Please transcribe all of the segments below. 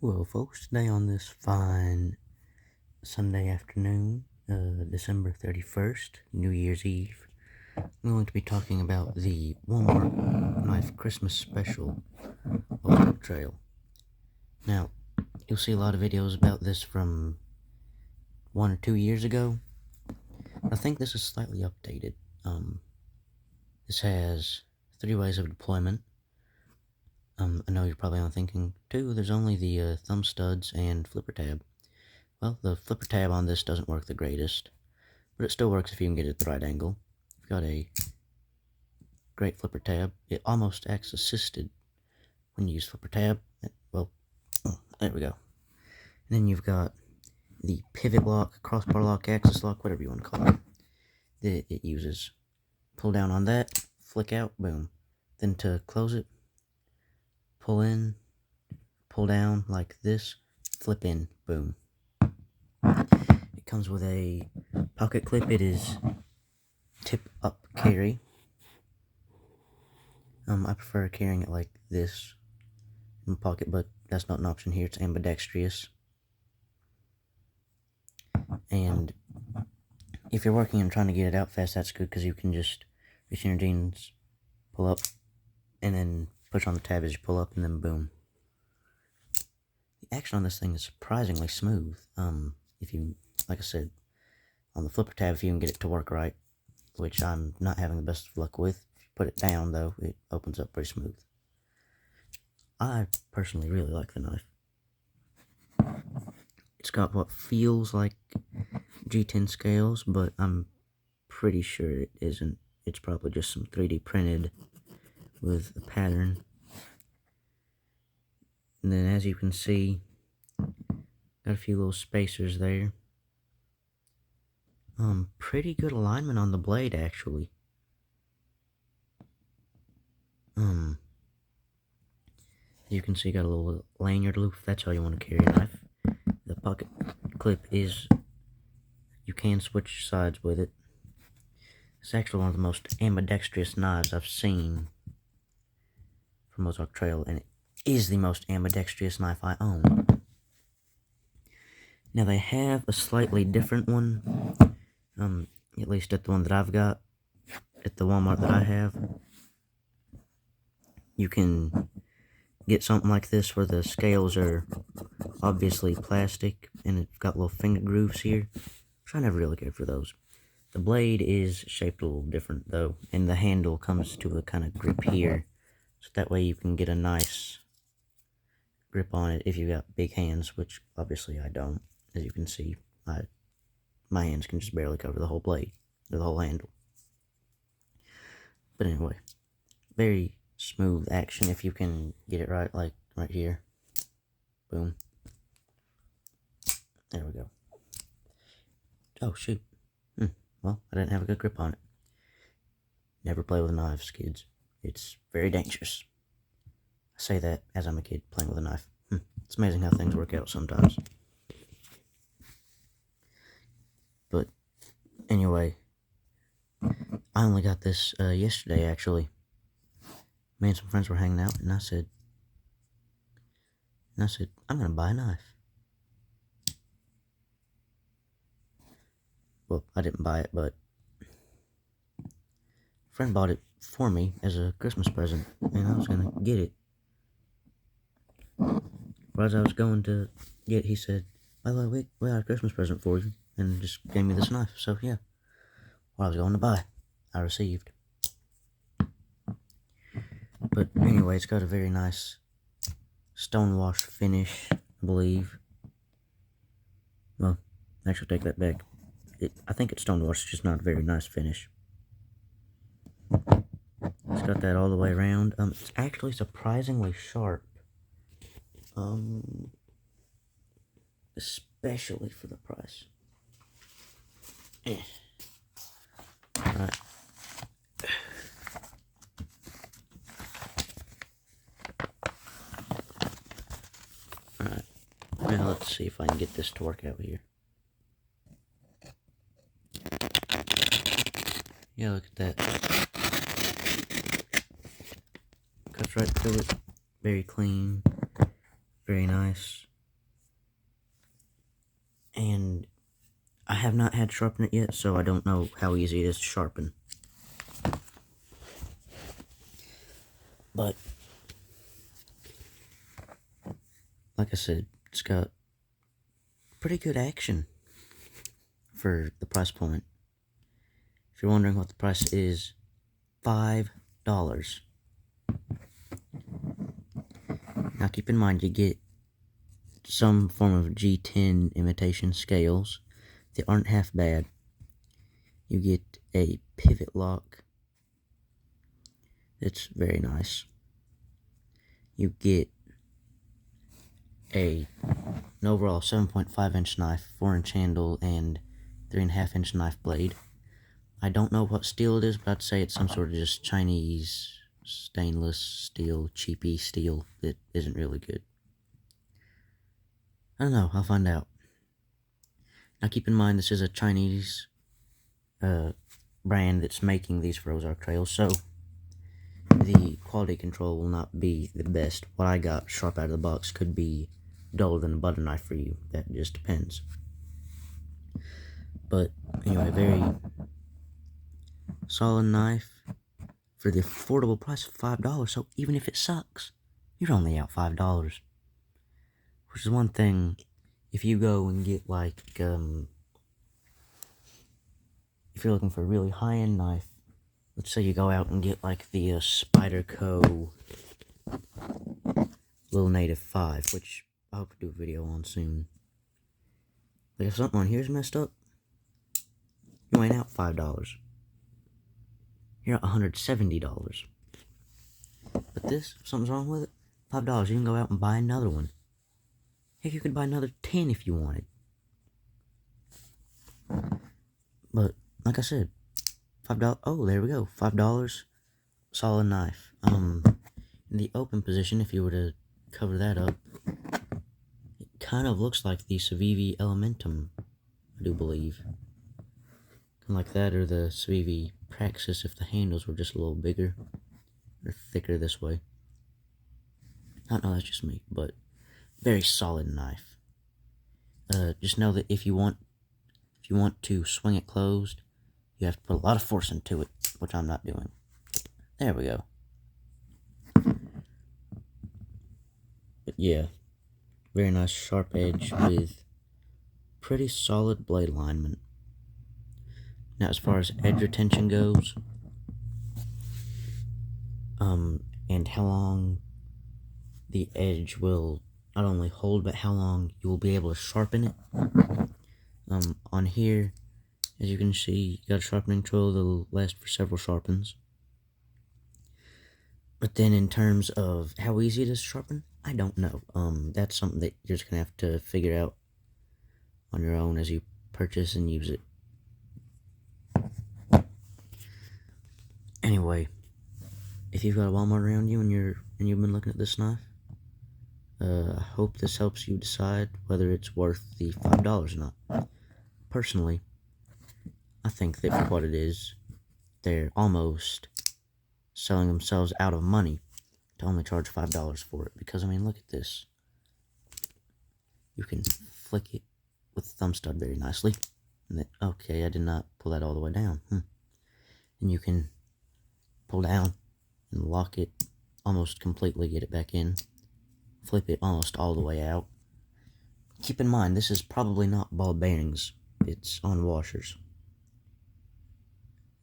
Well, folks, today on this fine Sunday afternoon, December 31st, New Year's Eve, I'm going to be talking about the Walmart Knife Christmas Special Ozark Trail. Now, you'll see a lot of videos about this from 1 or 2 years ago. I think this is slightly updated. This has 3 ways of deployment. I know you're probably only thinking 2, there's only the thumb studs and flipper tab. Well, the flipper tab on this doesn't work the greatest, but it still works if you can get it at the right angle. You've got a great flipper tab. It almost acts assisted when you use flipper tab. Well, there we go. And then you've got the pivot lock, crossbar lock, axis lock, whatever you want to call it. That it uses. Pull down on that, flick out, boom. Then to close it, pull in, pull down like this, flip in, boom. It comes with a pocket clip. It is tip up carry. I prefer carrying it like this in the pocket, but that's not an option here. It's ambidextrous. And if you're working and trying to get it out fast, that's good because you can just reach in your jeans, pull up, and then push on the tab as you pull up, and then boom. The action on this thing is surprisingly smooth. If you, like I said, on the flipper tab, if you can get it to work right, which I'm not having the best of luck with. If you put it down, though, it opens up pretty smooth. I personally really like the knife. It's got what feels like G10 scales, but I'm pretty sure it isn't. It's probably just some 3D printed with a pattern. And then as you can see, got a few little spacers there. Pretty good alignment on the blade, actually. You can see got a little lanyard loop if that's how you want to carry a knife. The pocket clip is, you can switch sides with it. It's actually one of the most ambidextrous knives I've seen from Ozark Trail, and it is the most ambidextrous knife I own. Now they have a slightly different one, at least at the one that I've got, at the Walmart that I have. You can get something like this where the scales are obviously plastic and it's got little finger grooves here, which I never really cared for those. The blade is shaped a little different though, and the handle comes to a kind of grip here, so that way you can get a nice grip on it if you got big hands, which obviously I don't. As you can see, my hands can just barely cover the whole blade, or the whole handle. But anyway, very smooth action if you can get it right, like right here. Boom. There we go. Oh, shoot. Well, I didn't have a good grip on it. Never play with knives, kids. It's very dangerous. I say that as I'm a kid playing with a knife. It's amazing how things work out sometimes. But anyway, I only got this yesterday, actually. Me and some friends were hanging out, and I said, I'm going to buy a knife. Well, I didn't buy it, but a friend bought it for me as a Christmas present, and I was going to get it. But as I was going to get it, he said, by the way, we got a Christmas present for you, and just gave me this knife. So, yeah, what I was going to buy, I received. But anyway, it's got a very nice stonewash finish, I believe. Well, actually, take that back. I think it's stonewash, it's just not a very nice finish. It's got that all the way around. It's actually surprisingly sharp. Especially for the price. Alright. Alright. Now let's see if I can get this to work out here. Yeah, look at that. Cuts right through it. Very clean. Very nice. and I have not had to sharpen it yet, so I don't know how easy it is to sharpen. But, like I said, it's got pretty good action for the price point. If you're wondering what the price is, $5. Now keep in mind, you get some form of G10 imitation scales. They aren't half bad. You get a pivot lock. It's very nice. You get an overall 7.5-inch knife, 4-inch handle, and 3.5-inch knife blade. I don't know what steel it is, but I'd say it's some sort of just Chinese stainless steel, cheapy steel that isn't really good. I don't know, I'll find out. Now keep in mind, this is a Chinese brand that's making these for Ozark trails, so the quality control will not be the best. What I got sharp out of the box could be duller than a butter knife for you. That just depends. But anyway, very solid knife for the affordable price of $5. So even if it sucks, you're only out $5. Which is one thing, if you go and get like, if you're looking for a really high-end knife, let's say you go out and get like the Spyderco Little Native 5, which I hope to do a video on soon. But if something on here is messed up, you ain't out $5. You're at $170. But this, if something's wrong with it, $5, you can go out and buy another one. Heck, you could buy another 10 if you wanted. But, like I said, $5, oh, there we go, $5, solid knife. In the open position, if you were to cover that up, it kind of looks like the Civivi Elementum, I do believe. Kind of like that, or the Civivi Praxis if the handles were just a little bigger, or thicker this way. I don't know, that's just me, but very solid knife. Just know that if you want to swing it closed, you have to put a lot of force into it, which I'm not doing. There we go. But yeah, very nice sharp edge with pretty solid blade alignment. Now as far as edge retention goes, and how long the edge will not only hold, but how long you will be able to sharpen it. On here, as you can see, you got a sharpening tool that'll last for several sharpens. But then in terms of how easy it is to sharpen, I don't know. That's something that you're just gonna have to figure out on your own as you purchase and use it. Anyway, if you've got a Walmart around you and you've been looking at this knife, I hope this helps you decide whether it's worth the $5 or not. Personally, I think that for what it is, they're almost selling themselves out of money to only charge $5 for it. Because, I mean, look at this. You can flick it with the thumb stud very nicely. And then, okay, I did not pull that all the way down. And you can pull down and lock it almost completely, get it back in. Flip it almost all the way out. Keep in mind, this is probably not ball bearings. It's on washers.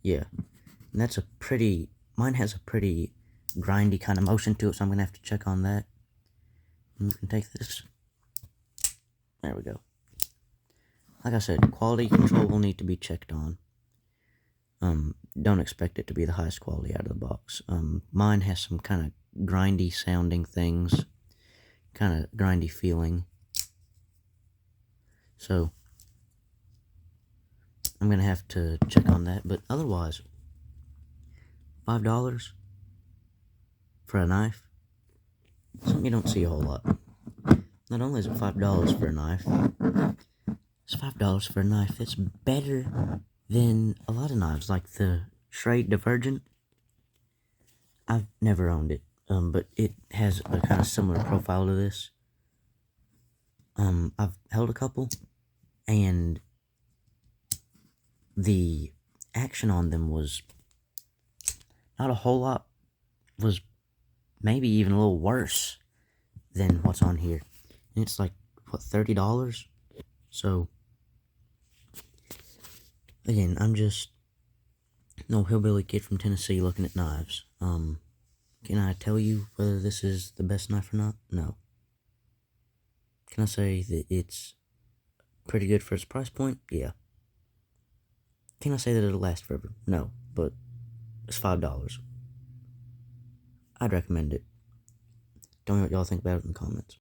Yeah. And that's a pretty... Mine has a pretty grindy kind of motion to it, so I'm going to have to check on that. And you can take this. There we go. Like I said, quality control will need to be checked on. Don't expect it to be the highest quality out of the box. Mine has some kind of grindy sounding things. Kind of grindy feeling. So, I'm going to have to check on that. But otherwise, $5 for a knife, something you don't see a whole lot. Not only is it $5 for a knife, it's $5 for a knife that's better than a lot of knives, like the Schrade Divergent. I've never owned it, but it has a kind of similar profile to this. I've held a couple, and the action on them was not a whole lot, was maybe even a little worse than what's on here. And it's like, what, $30? So, again, I'm just no hillbilly kid from Tennessee looking at knives. Can I tell you whether this is the best knife or not? No. Can I say that it's pretty good for its price point? Yeah. Can I say that it'll last forever? No, but it's $5. I'd recommend it. Tell me what y'all think about it in the comments.